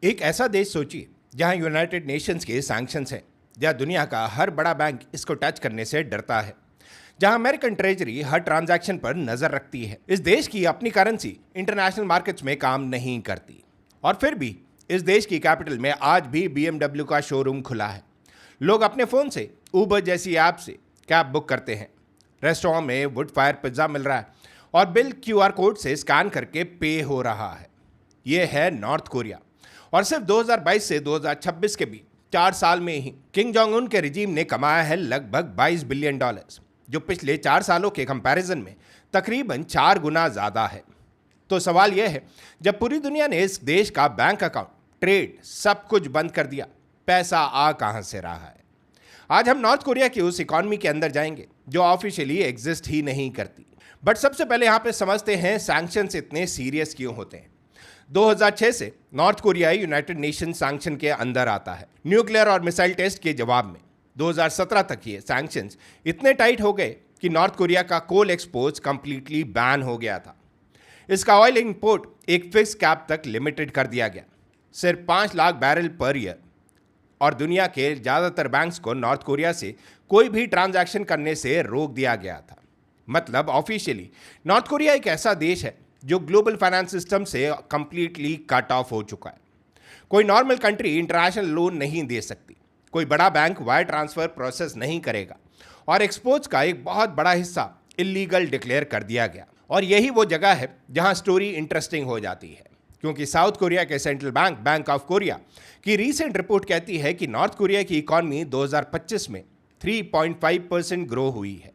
एक ऐसा देश सोचिए जहां यूनाइटेड नेशंस के सैंक्शंस हैं, जहां दुनिया का हर बड़ा बैंक इसको टच करने से डरता है, जहां अमेरिकन ट्रेजरी हर ट्रांजैक्शन पर नजर रखती है। इस देश की अपनी करेंसी इंटरनेशनल मार्केट्स में काम नहीं करती, और फिर भी इस देश की कैपिटल में आज भी BMW का शोरूम खुला है। लोग अपने फोन से उबर जैसी ऐप से कैब बुक करते हैं, रेस्टोरेंट में वुड फायर पिज्जा मिल रहा है और बिल QR कोड से स्कैन करके पे हो रहा है। ये है नॉर्थ कोरिया, और सिर्फ 2022 से 2026 के बीच 4 साल में ही किंग जोंग उन के रिजीम ने कमाया है लगभग $22 बिलियन, जो पिछले 4 सालों के कंपैरिजन में तकरीबन 4 गुना ज्यादा है। तो सवाल यह है, जब पूरी दुनिया ने इस देश का बैंक अकाउंट, ट्रेड, सब कुछ बंद कर दिया, पैसा आ कहां से रहा है? आज हम नॉर्थ कोरिया की उस इकॉनमी के अंदर जाएंगे जो ऑफिशियली एग्जिस्ट ही नहीं करती। बट सबसे पहले यहां पे समझते हैं सैंक्शंस इतने सीरियस क्यों होते हैं। 2006 से north Korea United nation sanction के अंदर आता है। न्यूक्लियर और मिसाइल टेस्ट के जवाब में 2017 तक ये सैंक्शंस इतने टाइट हो गए कि नॉर्थ कोरिया का कोल एक्सपोर्ट्स कंप्लीटली बैन हो गया था। इसका ऑयल इंपोर्ट एक फिक्स कैप तक लिमिटेड कर दिया गया, सिर्फ 5 लाख बैरल पर ईयर, और दुनिया के ज़्यादातर बैंक्स को नॉर्थ कोरिया से कोई भी ट्रांजैक्शन करने से रोक दिया गया था। मतलब ऑफिशियली नॉर्थ कोरिया एक ऐसा देश है जो ग्लोबल फाइनेंस सिस्टम से कंप्लीटली कट ऑफ हो चुका है। कोई नॉर्मल कंट्री इंटरनेशनल लोन नहीं दे सकती, कोई बड़ा बैंक वायर ट्रांसफर प्रोसेस नहीं करेगा, और एक्सपोर्ट्स का एक बहुत बड़ा हिस्सा इलीगल डिक्लेयर कर दिया गया। और यही वो जगह है जहां स्टोरी इंटरेस्टिंग हो जाती है, क्योंकि साउथ कोरिया के central bank, bank of Korea की रीसेंट रिपोर्ट कहती है कि नॉर्थ कोरिया की इकॉनमी 2025 में 3.5% ग्रो हुई है।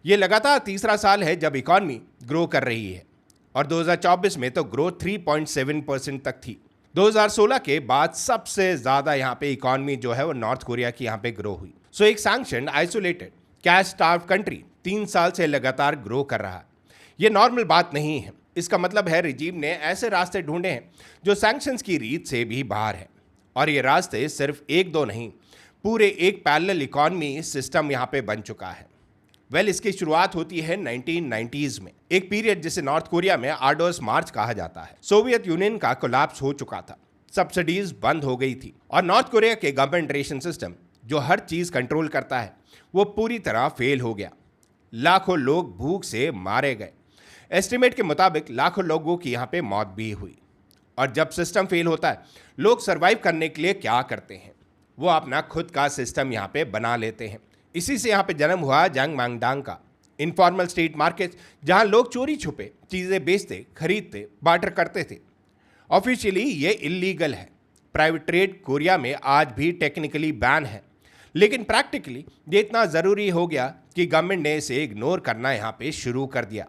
ये लगातार तीसरा साल है जब इकॉनमी ग्रो कर रही है, और 2024 में तो ग्रोथ 3.7% तक थी। 2016 के बाद सबसे ज्यादा यहाँ पे इकॉनमी जो है वो नॉर्थ कोरिया की यहाँ पे ग्रो हुई। सो एक sanction isolated cash starve country 3 साल से लगातार ग्रो कर रहा है। ये नॉर्मल बात नहीं है। इसका मतलब है रिजीम ने ऐसे रास्ते ढूंढे हैं जो सैंक्शंस की रीत से भी बाहर है, और ये रास्ते सिर्फ 1-2 नहीं, पूरे एक पैरेलल इकॉनमी सिस्टम यहाँ पे बन चुका है। इसकी शुरुआत होती है 1990s में, एक पीरियड जिसे नॉर्थ कोरिया में आर्डोस मार्च कहा जाता है। सोवियत यूनियन का कोलैप्स हो चुका था, सब्सिडीज बंद हो गई थी, और नॉर्थ कोरिया के गवर्नमेंट रेशन सिस्टम जो हर चीज कंट्रोल करता है वो पूरी तरह फेल हो गया। लाखों लोग भूख से मारे गए। एस्टिमेट के मुताबिक लाखों लोगों की यहाँ पे मौत भी हुई। और जब सिस्टम फेल होता है, लोग सरवाइव करने के लिए क्या करते हैं? वो अपना खुद का सिस्टम यहाँ पे बना लेते हैं। इसी से यहाँ पे जन्म हुआ जंगमंगडांग का इनफॉर्मल स्ट्रीट मार्केट, जहाँ लोग चोरी छुपे चीज़ें बेचते, खरीदते, बार्टर करते थे। ऑफिशियली ये इलीगल है। प्राइवेट ट्रेड कोरिया में आज भी टेक्निकली बैन है, लेकिन प्रैक्टिकली ये इतना ज़रूरी हो गया कि गवर्नमेंट ने इसे इग्नोर करना यहाँ पे शुरू कर दिया।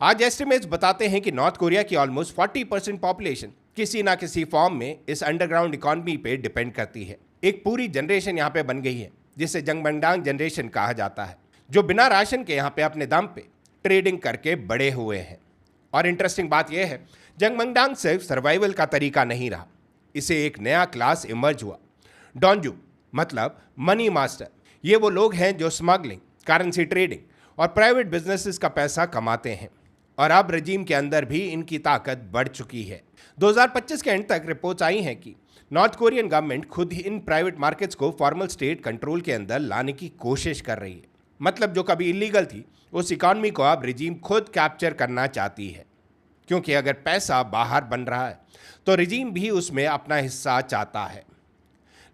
आज एस्टिमेट्स बताते हैं कि नॉर्थ कोरिया की ऑलमोस्ट 40% पॉपुलेशन किसी ना किसी फॉर्म में इस अंडरग्राउंड इकॉनमी पे डिपेंड करती है। एक पूरी जनरेशन यहाँ पे बन गई है जिसे जंगमंगडांग जनरेशन कहा जाता है, जो बिना राशन के यहाँ पे अपने दम पे ट्रेडिंग करके बड़े हुए हैं। और इंटरेस्टिंग बात यह है, जंगमंगडांग सिर्फ सर्वाइवल का तरीका नहीं रहा, इसे एक नया क्लास इमर्ज हुआ, डॉन्जू, मतलब मनी मास्टर। ये वो लोग हैं जो स्मगलिंग, करेंसी ट्रेडिंग और प्राइवेट बिजनेसेस का पैसा कमाते हैं, और अब रजीम के अंदर भी इनकी ताकत बढ़ चुकी है। 2025 के एंड तक रिपोर्ट्स आई हैं कि नॉर्थ कोरियन गवर्नमेंट खुद ही इन प्राइवेट मार्केट्स को फॉर्मल स्टेट कंट्रोल के अंदर लाने की कोशिश कर रही है। मतलब जो कभी इलीगल थी उस इकॉनमी को अब रिजीम खुद कैप्चर करना चाहती है, क्योंकि अगर पैसा बाहर बन रहा है तो रिजीम भी उसमें अपना हिस्सा चाहता है।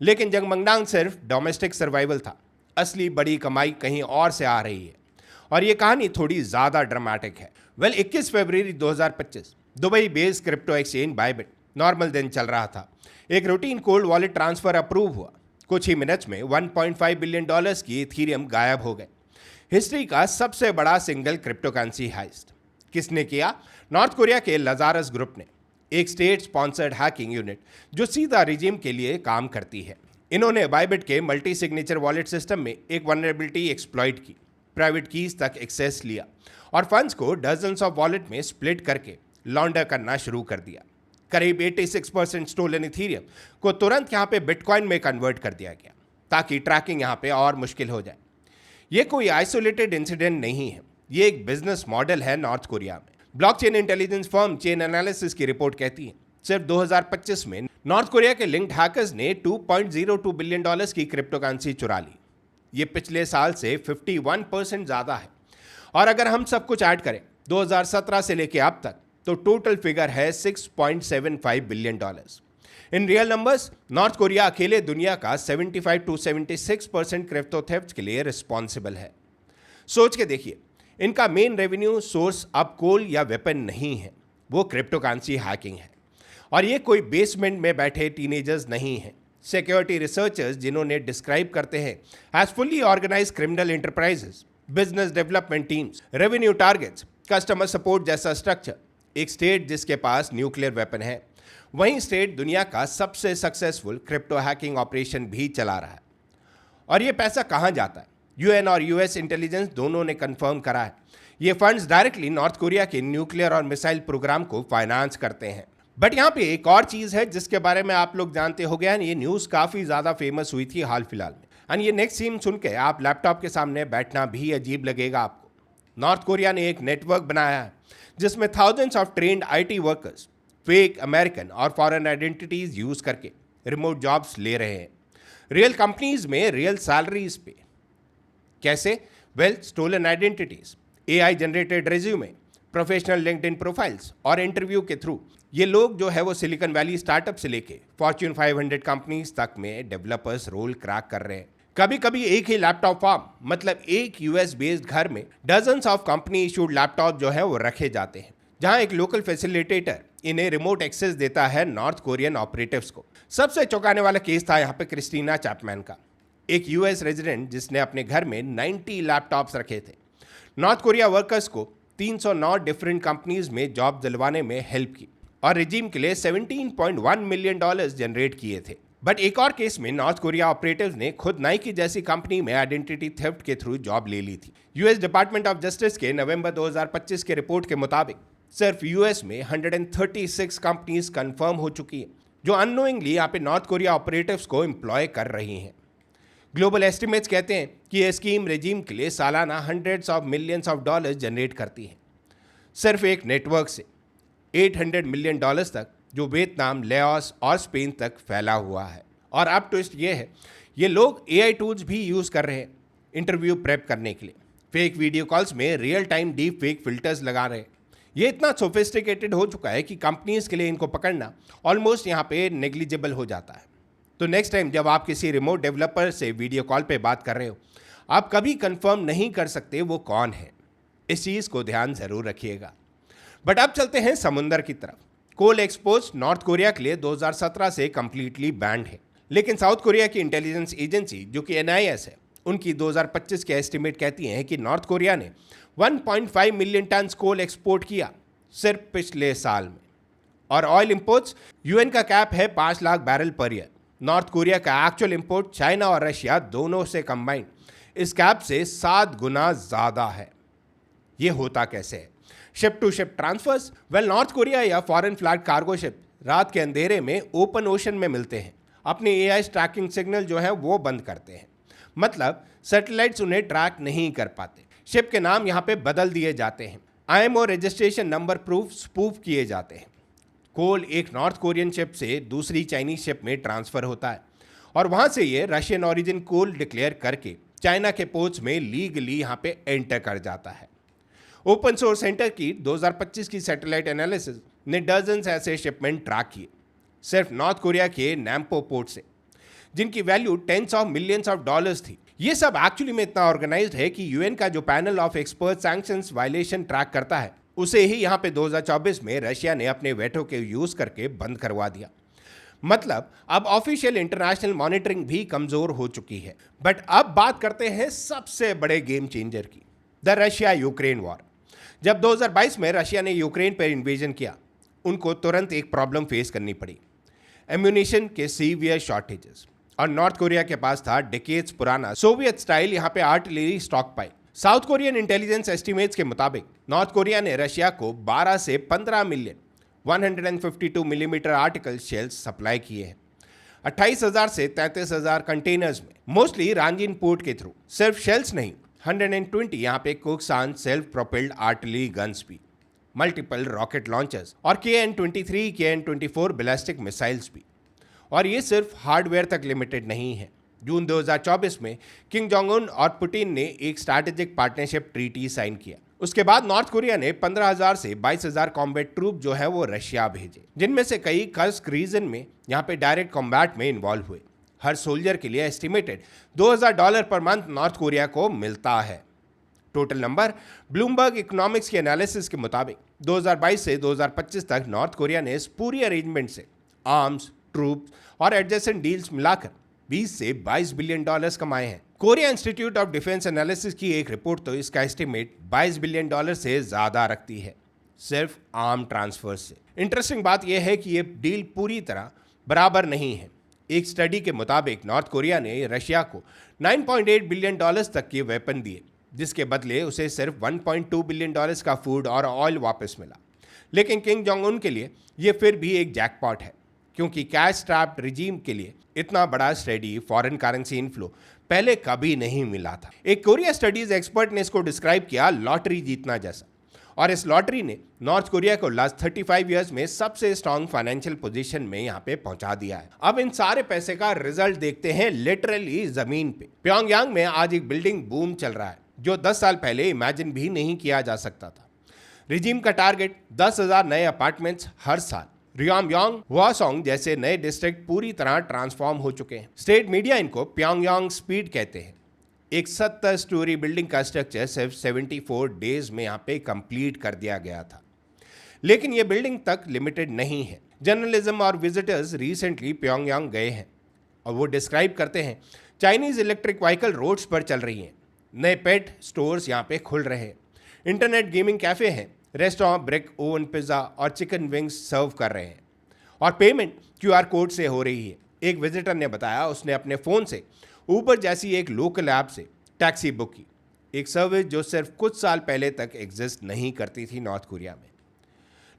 लेकिन जंगमंगडांग सिर्फ डोमेस्टिक सर्वाइवल था, असली बड़ी कमाई कहीं और से आ रही है, और ये कहानी थोड़ी ज़्यादा ड्रामेटिक है। 21 फरवरी 2025 Dubai based crypto exchange Bybit normal दिन चल रहा था। एक routine cold wallet transfer approve हुआ। कुछ ही मिनट्स में $1.5 बिलियन की इथीरियम गायब हो गए। हिस्ट्री का सबसे बड़ा सिंगल क्रिप्टो करेंसी हाइस्ट किसने किया? नॉर्थ कोरिया के लजारस ग्रुप ने, एक स्टेट स्पॉन्सर्ड हैकिंग यूनिट जो सीधा रिजीम के लिए काम करती है। इन्होंने बाइबिट के मल्टी सिग्नेचर वॉलेट सिस्टम में एक वनरेबिलिटी एक्सप्लॉइट की, प्राइवेट कीज तक एक्सेस लिया और फंड्स को डजन्स ऑफ वॉलेट में स्प्लिट करके लॉन्डर करना शुरू कर दिया। करीब 86% स्टोलन इथीरियम को तुरंत यहाँ पे बिटकॉइन में कन्वर्ट कर दिया गया, ताकि ट्रैकिंग यहाँ पे और मुश्किल हो जाए। ये कोई आइसोलेटेड इंसिडेंट नहीं है, ये एक बिजनेस मॉडल है नॉर्थ कोरिया में। Blockchain intelligence firm chain analysis की रिपोर्ट कहती है सिर्फ 2025 में नॉर्थ कोरिया के लिंक्ड हैकर्स ने $2.02 बिलियन की क्रिप्टो करेंसी चुरा ली। ये पिछले साल से 51% ज्यादा है। और अगर हम सब कुछ ऐड करें 2017 से लेके अब तक, तो टोटल फिगर है $6.75 billion. In real numbers, north Korea अकेले दुनिया का 75 to 76% क्रिप्टो थेफ्ट के लिए रिस्पॉन्सिबल है। सोच के देखिए, इनका मेन रेवेन्यू सोर्स अब कोल या वेपन नहीं है, वो क्रिप्टो करेंसी हैकिंग है। और ये कोई बेसमेंट में बैठे टीनेजर्स नहीं हैं। सिक्योरिटी रिसर्चर्स जिन्होंने डिस्क्राइब करते हैं as fully organise criminal enterprises, business development teams, revenue targets, customer support जैसा स्ट्रक्चर। एक स्टेट जिसके पास न्यूक्लियर वेपन है, वहीं स्टेट दुनिया का सबसे सक्सेसफुल क्रिप्टो हैकिंग ऑपरेशन भी चला रहा है। और ये पैसा कहाँ जाता है? यूएन और यूएस इंटेलिजेंस दोनों ने कंफर्म करा है, ये फंड्स डायरेक्टली नॉर्थ कोरिया के न्यूक्लियर और मिसाइल प्रोग्राम को फाइनेंस करते हैं। बट यहाँ पे एक और चीज है जिसके बारे में आप लोग जानते हो गए, ये न्यूज काफी ज्यादा फेमस हुई थी हाल फिलहाल में। एंड ये नेक्स्ट सीन सुन के आप लैपटॉप के सामने बैठना भी अजीब लगेगा आपको। नॉर्थ कोरिया ने एक नेटवर्क बनाया है जिसमें thousands of trained IT workers fake American और फॉरेन आइडेंटिटीज यूज करके रिमोट जॉब्स ले रहे हैं, रियल कंपनीज में रियल सैलरीज पे। कैसे? Well, stolen identities, AI generated resume, professional LinkedIn profiles और इंटरव्यू के थ्रू ये लोग जो है वो सिलिकॉन वैली स्टार्टअप से लेके फॉर्च्यून 500 कंपनीज तक में डेवलपर्स रोल क्रैक कर रहे हैं। कभी कभी एक ही लैपटॉप फार्म, मतलब एक यूएस बेस्ड घर में dozens of company issued laptop जो है वो रखे जाते हैं, जहां एक लोकल फैसिलिटेटर इन्हें रिमोट एक्सेस देता है नॉर्थ कोरियन ऑपरेटिव्स को। सबसे चौंकाने वाला केस था यहाँ पे क्रिस्टीना चैपमैन का, एक यूएस रेजिडेंट जिसने अपने घर में 90 लैपटॉप्स रखे थे। नॉर्थ कोरिया वर्कर्स को 309 डिफरेंट कंपनीज में जॉब दिलवाने में हेल्प की और रिजीम के लिए $17.1 मिलियन जनरेट किए थे। बट एक और केस में नॉर्थ कोरिया ऑपरेटिव्स ने खुद नाइकी जैसी कंपनी में आइडेंटिटी थेफ्ट के थ्रू जॉब ले ली थी। यूएस डिपार्टमेंट ऑफ जस्टिस के नवंबर 2025 के रिपोर्ट के मुताबिक सिर्फ यूएस में 136 कंपनीज कंफर्म हो चुकी है जो अननोइंगली यहाँ पे नॉर्थ कोरिया ऑपरेटिव्स को एम्प्लॉय कर रही हैं। ग्लोबल एस्टिमेट्स कहते हैं कि यह स्कीम रेजिम के लिए सालाना hundreds of millions of dollars generate करती है। सिर्फ एक नेटवर्क से $800 मिलियन तक, जो वियतनाम, लाओस और स्पेन तक फैला हुआ है। और अब ट्विस्ट ये है, ये लोग एआई टूल्स भी यूज़ कर रहे हैं इंटरव्यू प्रेप करने के लिए। फेक वीडियो कॉल्स में real time deep fake filters लगा रहे हैं। ये इतना सोफिस्टिकेटेड हो चुका है कि कंपनीज के लिए इनको पकड़ना ऑलमोस्ट यहाँ पे नेग्लिजिबल हो जाता है। तो नेक्स्ट टाइम जब आप किसी रिमोट डेवलपर से वीडियो कॉल पे बात कर रहे हो, आप कभी कंफर्म नहीं कर सकते वो कौन है। इस चीज़ को ध्यान ज़रूर रखिएगा। बट अब चलते हैं समुंदर की तरफ। कोल एक्सपोर्ट्स नॉर्थ कोरिया के लिए 2017 से कंप्लीटली बैंड है, लेकिन साउथ कोरिया की इंटेलिजेंस एजेंसी जो कि NIS है, उनकी 2025 के एस्टिमेट कहती हैं कि नॉर्थ कोरिया ने 1.5 मिलियन टन कोल एक्सपोर्ट किया सिर्फ पिछले साल में। और ऑयल इंपोर्ट्स, यूएन का कैप है 5 lakh barrel per year. North Korea का एक्चुअल इंपोर्ट चाइना और रशिया दोनों से कंबाइंड इस कैप से 7 गुना ज़्यादा है। ये होता कैसे है? Ship to ship transfers. Well, North Korea या फॉरेन फ्लैग कार्गो शिप रात के अंधेरे में ओपन ओशन में मिलते हैं, अपने एआई ट्रैकिंग सिग्नल जो है वो बंद करते हैं। मतलब सैटेलाइट्स उन्हें ट्रैक नहीं कर पाते। शिप के नाम यहाँ पे बदल दिए जाते हैं, IMO registration number proof spoof किए जाते हैं। कोल एक नॉर्थ कोरियन शिप से दूसरी चाइनीज शिप में ट्रांसफर होता है और वहाँ से ये रशियन ओरिजिन कोल डिक्लेयर करके चाइना के पोर्ट्स में लीगली यहाँ पे एंटर कर जाता है। ओपन सोर्स सेंटर की 2025 की सैटेलाइट एनालिसिस ने डजन्स ऐसे शिपमेंट ट्रैक किए सिर्फ नॉर्थ कोरिया के नैम्पो पोर्ट से, जिनकी value tens of millions of dollars थी। ये सब एक्चुअली में इतना ऑर्गेनाइज्ड है कि यूएन का जो panel of expert sanctions violation track करता है, उसे ही यहाँ पे 2024 में रशिया ने अपने वेटो के यूज करके बंद करवा दिया। मतलब अब ऑफिशियल इंटरनेशनल मॉनिटरिंग भी कमजोर हो चुकी है। बट अब बात करते हैं सबसे बड़े गेम चेंजर की, द रशिया यूक्रेन वॉर। जब 2022 में रशिया ने यूक्रेन पर इन्वेजन किया, उनको तुरंत एक प्रॉब्लम फेस करनी पड़ी, एम्यूनिशन के सीवियर शॉर्टेजेस। और नॉर्थ कोरिया के पास था डिकेड्स पुराना सोवियत स्टाइल यहाँ पे artillery stock pile. South Korean intelligence estimates के मुताबिक नॉर्थ कोरिया ने रशिया को 12 से 15 million 152 millimetre article shells supply किए हैं, 28,000 से 33,000 कंटेनर्स में, मोस्टली रांजिन पोर्ट के थ्रू। सिर्फ शेल्स नहीं, 120 यहाँ पे कोक्सान सेल्फ प्रोपेल्ड आर्टिलरी गन्स भी। मल्टीपल रॉकेट लॉन्चर्स और KN-23, KN-24 बैलिस्टिक मिसाइल्स भी। और ये सिर्फ हार्डवेयर तक लिमिटेड नहीं है। जून 2024 में किंग जोंग उन और पुतिन ने एक स्ट्रैटेजिक पार्टनरशिप ट्रीटी साइन किया। उसके बाद नॉर्थ कोरिया ने 15,000 से 22,000 कॉम्बैट ट्रूप जो है वो रशिया भेजे, जिनमें से कई कर्स्क रीजन में यहाँ पे डायरेक्ट कॉम्बैट में इन्वॉल्व हुए। हर सोल्जर के लिए estimated $2,000 per month north Korea को मिलता है। टोटल नंबर ब्लूमबर्ग इकोनॉमिक्स के एनालिसिस के मुताबिक 2022 से 2025 तक नॉर्थ कोरिया ने इस पूरी अरेंजमेंट से आर्म्स, ट्रूप्स और एडजेसेंट डील्स मिलाकर 20 से 22 बिलियन डॉलर्स कमाए हैं। Korea institute of defence analysis की एक रिपोर्ट तो इसका एस्टिमेट 22 बिलियन डॉलर से ज्यादा रखती है, सिर्फ आर्म ट्रांसफर से। इंटरेस्टिंग बात यह है कि ये डील पूरी तरह बराबर नहीं है। एक स्टडी के मुताबिक नॉर्थ कोरिया ने रशिया को 9.8 बिलियन डॉलर्स तक के वेपन दिए, जिसके बदले उसे सिर्फ 1.2 बिलियन डॉलर्स का फूड और ऑयल वापस मिला। लेकिन किंग जोंग उन के लिए ये फिर भी एक जैकपॉट है, क्योंकि कैश स्ट्रैप्ड रिजीम के लिए इतना बड़ा स्टेडी फॉरेन करेंसी इनफ्लो पहले कभी नहीं मिला था। एक कोरिया स्टडीज एक्सपर्ट ने इसको डिस्क्राइब किया लॉटरी जीतना जैसा, और इस लॉटरी ने नॉर्थ कोरिया को लास्ट 35 इयर्स में सबसे स्ट्रॉन्ग फाइनेंशियल पोजीशन में यहाँ पे पहुंचा दिया है। अब इन सारे पैसे का रिजल्ट देखते हैं लिटरली जमीन पे। प्योंगयांग में आज एक बिल्डिंग बूम चल रहा है जो 10 साल पहले इमेजिन भी नहीं किया जा सकता था। रिजीम का टारगेट 10,000 नए अपार्टमेंट्स हर साल। रियामयांग, हुआसोंग जैसे नए डिस्ट्रिक्ट पूरी तरह ट्रांसफॉर्म हो चुके हैं। स्टेट मीडिया इनको प्योंगयांग स्पीड कहते हैं। एक 70 स्टोरी बिल्डिंग का स्ट्रक्चर सिर्फ 74 डेज में यहाँ पे कंप्लीट कर दिया गया था। लेकिन ये बिल्डिंग तक लिमिटेड नहीं है। जर्नलिज्म और विजिटर्स रिसेंटली प्योंगयांग गए हैं और वो डिस्क्राइब करते हैं चाइनीज इलेक्ट्रिक व्हीकल रोड्स पर चल रही हैं, नए पेट स्टोर्स यहाँ पे खुल रहे हैं, इंटरनेट गेमिंग कैफे हैं, रेस्टोरेंट ब्रिक ओवन पिज़्ज़ा और चिकन विंग्स सर्व कर रहे हैं, और पेमेंट QR कोड से हो रही है। एक विजिटर ने बताया उसने अपने फ़ोन से ऊबर जैसी एक लोकल ऐप से टैक्सी बुक की, एक सर्विस जो सिर्फ कुछ साल पहले तक एग्जिस्ट नहीं करती थी नॉर्थ कोरिया में।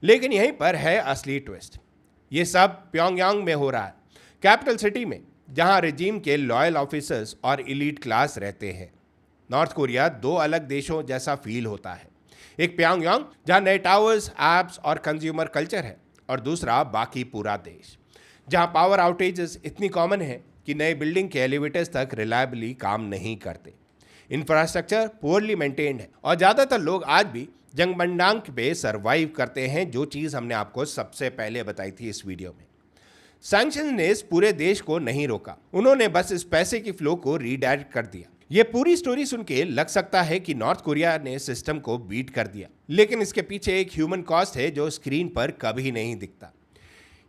लेकिन यहीं पर है असली ट्विस्ट। ये सब प्योंगयांग में हो रहा है, कैपिटल सिटी में, जहां रिजीम के लॉयल ऑफिसर्स और एलीट क्लास रहते हैं। नॉर्थ कोरिया दो अलग देशों जैसा फील होता है। एक प्योंगयांग जहां नए टावर्स, एप्स और कंज्यूमर कल्चर है, और दूसरा बाकी पूरा देश जहां पावर आउटेजेस इतनी कॉमन है कि नए बिल्डिंग के एलिवेटर्स तक रिलायबली काम नहीं करते। इंफ्रास्ट्रक्चर पुअरली मेंटेन्ड है और ज़्यादातर लोग आज भी जंगबंडांग पे सर्वाइव करते हैं, जो चीज़ हमने आपको सबसे पहले बताई थी इस वीडियो में। सैंक्शन ने इस पूरे देश को नहीं रोका, उन्होंने बस इस पैसे की फ्लो को रीडायरेक्ट कर दिया। ये पूरी स्टोरी सुन के लग सकता है कि नॉर्थ कोरिया ने सिस्टम को बीट कर दिया, लेकिन इसके पीछे एक ह्यूमन कॉस्ट है जो स्क्रीन पर कभी नहीं दिखता।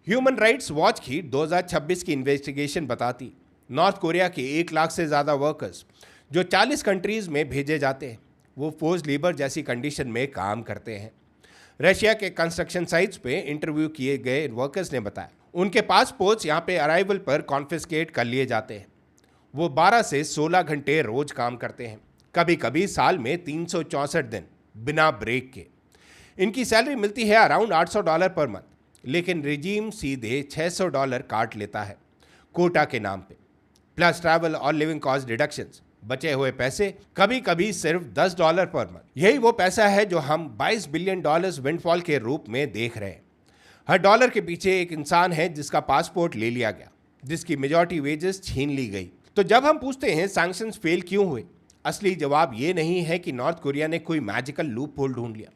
ह्यूमन राइट्स वॉच की 2026 की इन्वेस्टिगेशन बताती नॉर्थ कोरिया के 1 लाख से ज़्यादा वर्कर्स जो 40 कंट्रीज़ में भेजे जाते हैं, वो फोर्स लेबर जैसी कंडीशन में काम करते हैं। रशिया के कंस्ट्रक्शन साइट्स पे इंटरव्यू किए गए वर्कर्स ने बताया उनके पासपोर्ट्स यहाँ पे अराइवल पर कॉन्फिस्केट कर लिए जाते हैं। वो 12 से 16 घंटे रोज काम करते हैं, कभी कभी साल में 364 दिन बिना ब्रेक के। इनकी सैलरी मिलती है अराउंड $800 पर मंथ, लेकिन रिजीम सीधे $600 काट लेता है कोटा के नाम पे, प्लस ट्रैवल और लिविंग कॉस्ट डिडक्शंस। बचे हुए पैसे कभी कभी सिर्फ $10 पर मंथ। यही वो पैसा है जो हम $22 बिलियन विंडफॉल के रूप में देख रहे हैं। हर डॉलर के पीछे एक इंसान है जिसका पासपोर्ट ले लिया गया, जिसकी मेजॉरिटी वेजेस छीन ली गई। तो जब हम पूछते हैं सैंक्शंस फेल क्यों हुए, असली जवाब ये नहीं है कि नॉर्थ कोरिया ने कोई मैजिकल लूप होल ढूंढ लिया।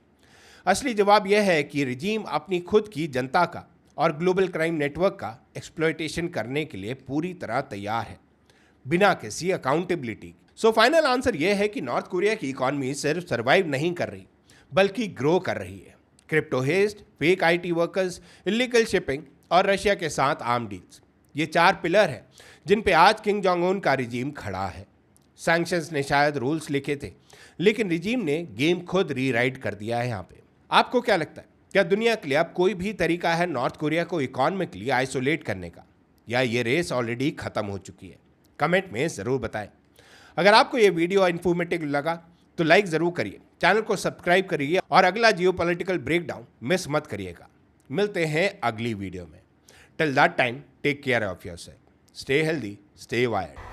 असली जवाब यह है कि रिजीम अपनी खुद की जनता का और ग्लोबल क्राइम नेटवर्क का एक्सप्लॉयटेशन करने के लिए पूरी तरह तैयार है, बिना किसी अकाउंटेबिलिटी। सो फाइनल आंसर यह है कि नॉर्थ कोरिया की इकॉनमी सिर्फ सर्वाइव नहीं कर रही, बल्कि ग्रो कर रही है। Crypto heist, fake IT workers, illegal shipping और रशिया के साथ आर्म डील्स, ये 4 पिलर हैं जिन पे आज किंग जोंग उन का रिजीम खड़ा है। सैंक्शंस ने शायद रूल्स लिखे थे, लेकिन रिजीम ने गेम खुद रीराइट कर दिया है यहाँ पे। आपको क्या लगता है, क्या दुनिया के लिए अब कोई भी तरीका है नॉर्थ कोरिया को इकोनॉमिकली आइसोलेट करने का, या ये रेस ऑलरेडी खत्म हो चुकी है? कमेंट में ज़रूर बताएं। अगर आपको ये वीडियो इन्फॉर्मेटिव लगा तो लाइक ज़रूर करिए, चैनल को सब्सक्राइब करिए और अगला जियोपॉलिटिकल ब्रेकडाउन मिस मत करिएगा। मिलते हैं अगली वीडियो में। Till that time, take care of yourself, stay healthy, stay wired.